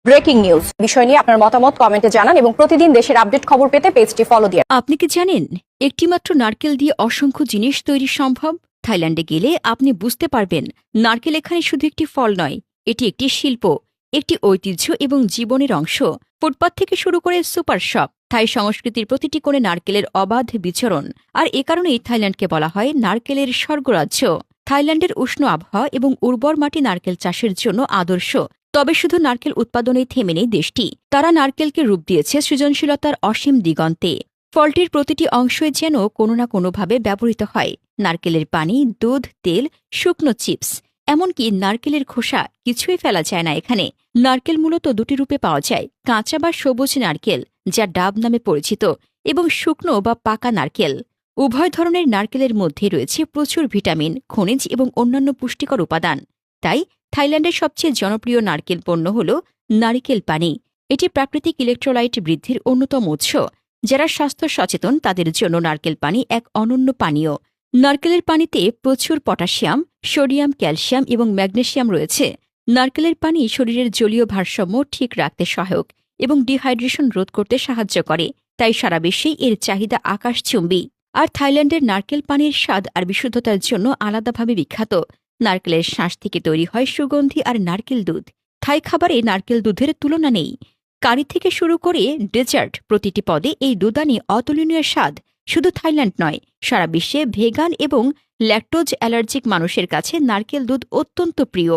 Breaking news বিষয় নিয়ে আপনার মতামত কমেন্টে জানান এবং প্রতিদিন দেশের আপডেট খবর পেতে পেজটি ফলো দিয়ে আপনি কি জানেন একটিমাত্র নারকেল দিয়ে অসংখ্য জিনিস তৈরি সম্ভব? থাইল্যান্ডে গেলে আপনি বুঝতে পারবেন নারকেল এখানে শুধু একটি ফল নয়, এটি একটি শিল্প, একটি ঐতিহ্য এবং জীবনের অংশ। ফুটপাত থেকে শুরু করে সুপার শপ, থাই সংস্কৃতির প্রতিটি কোণে নারকেলের অবাধ বিচরণ। আর এ কারণেই থাইল্যান্ডকে বলা হয় নারকেলের স্বর্গরাজ্য। থাইল্যান্ডের উষ্ণ আবহাওয়া এবং উর্বর মাটি নারকেল চাষের জন্য আদর্শ। তবে শুধু নারকেল উৎপাদনেই থেমে নেই দেশটি, তারা নারকেলকে রূপ দিয়েছে সৃজনশীলতার অসীম দিগন্তে। ফলটির প্রতিটি অংশই যেন কোনো না কোনোভাবে ব্যবহৃত হয়। নারকেলের পানি, দুধ, তেল, শুকনো চিপস, এমনকি নারকেলের খোসা কিছুই ফেলা যায় না এখানে। নারকেল মূলত দুটি রূপে পাওয়া যায়: কাঁচা বা সবুজ নারকেল, যা ডাব নামে পরিচিত, এবং শুকনো বা পাকা নারকেল। উভয় ধরনের নারকেলের মধ্যে রয়েছে প্রচুর ভিটামিন, খনিজ এবং অন্যান্য পুষ্টিকর উপাদান। তাই থাইল্যান্ডের সবচেয়ে জনপ্রিয় নারকেল পণ্য হল নারিকেল পানি। এটি প্রাকৃতিক ইলেকট্রোলাইট বৃদ্ধির অন্যতম উৎস। যারা স্বাস্থ্য সচেতন তাদের জন্য নারকেল পানি এক অনন্য পানীয়। নারকেলের পানিতে প্রচুর পটাশিয়াম, সোডিয়াম, ক্যালসিয়াম এবং ম্যাগনেসিয়াম রয়েছে। নারকেলের পানি শরীরের জলীয় ভারসাম্য ঠিক রাখতে সহায়ক এবং ডিহাইড্রেশন রোধ করতে সাহায্য করে। তাই সারা বিশ্বেই এর চাহিদা আকাশচুম্বী। আর থাইল্যান্ডের নারকেল পানির স্বাদ আর বিশুদ্ধতার জন্য আলাদাভাবে বিখ্যাত। নারকেলের শাঁস থেকে তৈরি হয় সুগন্ধি আর নারকেল দুধ। থাই খাবারে নারকেল দুধের তুলনা নেই। কারি থেকে শুরু করে ডেজার্ট, প্রতিটি পদে এই দুধানি অতুলনীয় স্বাদ। শুধু থাইল্যান্ড নয়, সারা বিশ্বে ভেগান এবং ল্যাকটোজ অ্যালার্জিক মানুষের কাছে নারকেল দুধ অত্যন্ত প্রিয়।